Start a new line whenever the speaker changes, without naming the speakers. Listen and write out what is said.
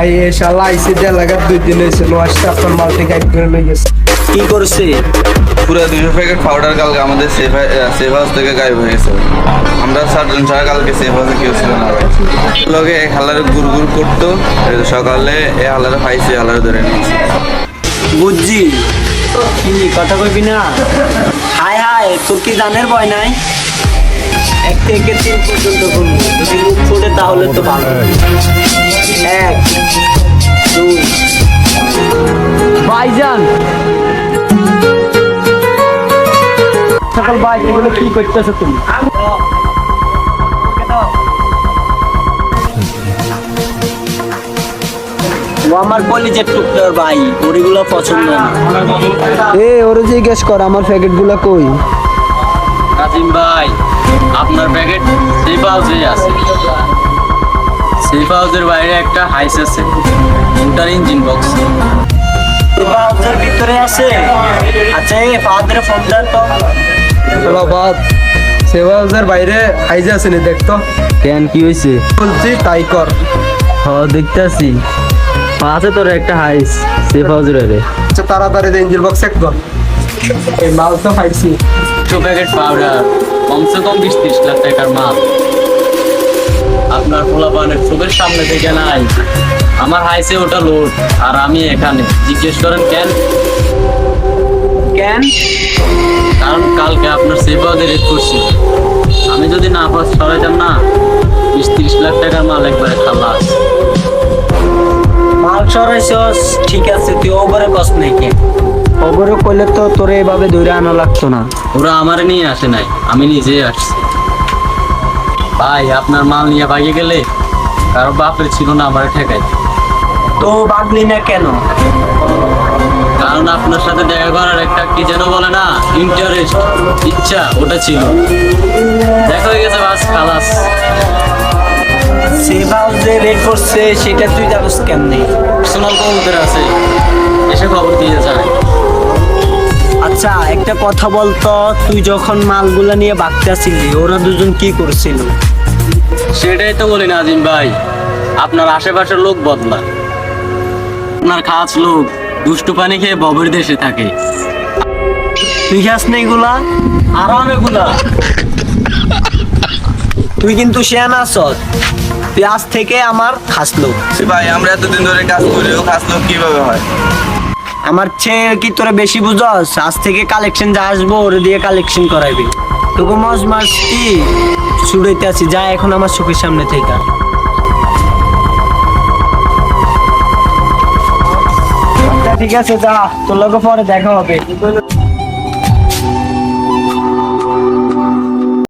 এই শালা আইসি দিয়ে লাগাত 2 দিন হয়েছে নোয়াশটা আপনার মাল্টি গাইড করে লই গেছে।
কি করছে?
পুরো 200 প্যাকেট পাউডার কালকে আমাদের সেফ হাউস থেকে গায়েব হয়ে গেছে। আমরা 7 জন ছাড়া কালকে সেফ হাউসে কেউ ছিল না ভাই। লোকে এক হালারে গুড় করতো, সকালে এ হালারে পাইছে, হালারে ধরে নিয়েছে।
বুঝছি, কি কথা কইবি না? হায় হায়, তোর কি জানের ভয় নাই? 1 থেকে 3 পর্যন্ত করবো, যদি মুখ ফোটে তাহলে তো ভালো। 1 2
ভাইজান সকল ভাই এগুলো কি করতেছো তুমি?
ও আমার কলিজার টুকটার ভাই, ওরিগুলো পছন্দ না।
ওরে জিজ্ঞেস কর আমার প্যাকেট গুলা কই।
কাজিম ভাই, আপনার প্যাকেট সেফ হাউসে আছে। সেফ হাউসের বাইরে একটা হাইস আছে, ওটার ইঞ্জিন বক্স।
হাউসের ভিতরে আছে। আচ্ছা, এই ফাদারে ফোন দাও তো।
হ্যালো বাদ, সেভা হাউসের বাইরে হাইজে আছে নি দেখতো।
কেন, কি হয়েছে?
বলছি তাই কর।
দেখতেছি আছে তোর একটা হাইস সেফ হাউসের বাইরে।
আচ্ছা তাড়াতাড়ি ইঞ্জিন বক্স চেক কর। এই মাল তো পাইছি।
2 প্যাকেট পাউডার, কমসে কম 20-30 লাখ টাকার মাল। আপনার পোলাপানের চোখের সামনে থেকে নাই, আমার হাইসে ওটা লোড, আর আমি এখানে। জিজ্ঞেস করেন কেন?
কেন?
কারণ কালকে আপনার সেফ হাউসে রেড করছি। আমি যদি না পাস সরাইতাম না, 20-30 লাখ টাকার মাল একবারে খালাস।
মাল সরাইছস ঠিক আছে, তুই ওভারে কস নাকি? ওভারে কইলে তো তোরে এভাবে ধরে আনা লাগতো না।
ওরা আমার নিয়ে আসে নাই, আমি নিজেই আসছি। ভাই, আপনার মাল নিয়ে ভাগে গেলে কারো বাপের ছিল না আমার ঠেকাই।
তো বাগলি না কেন?
কারণ আপনার সাথে দেখা করার একটা কি যেন বলে না, ইন্টারেস্ট, ইচ্ছা, ওটা ছিল। দেখা হয়ে গেছে, বাস খালাস।
সেভ হাউসে রেড করছে সেটা তুই জানিস কেমনে?
পার্সোনাল কবুতর আছে, এসে খবর দিয়ে যায়।
আচ্ছা একটা কথা বলতো, তুই যখন মালগুলা নিয়ে বাগতেছিলি ওরা দুজন কি করছিল?
সেটাই তো বলি না আজিম ভাই, আপনার আশেপাশের লোক বদলা। আপনার খাস লোক দুষ্টু পানি খেয়ে ববের দেশে থাকে।
তুই খাস না এগুলা?
আরাম এগুলা।
তুই কিন্তু শেয়ানা আছস, তুই আজ থেকে আমার খাস লোক।
ভাই আমরা এতদিন ধরে কাজ করি, ও কাজ লোক কিভাবে হয়?
আমার চেয়ে কি তোরা বেশি বুঝস? আজ থেকে কালেকশন যা আসবো ওরে দিয়ে কালেকশন করাইবি। তোকে মজ মাস কি ছুড়াইতে আছি, যা এখন আমার চোখের সামনে থেকে। ঠিক আছে, যা, তোর লোক পরে দেখা হবে।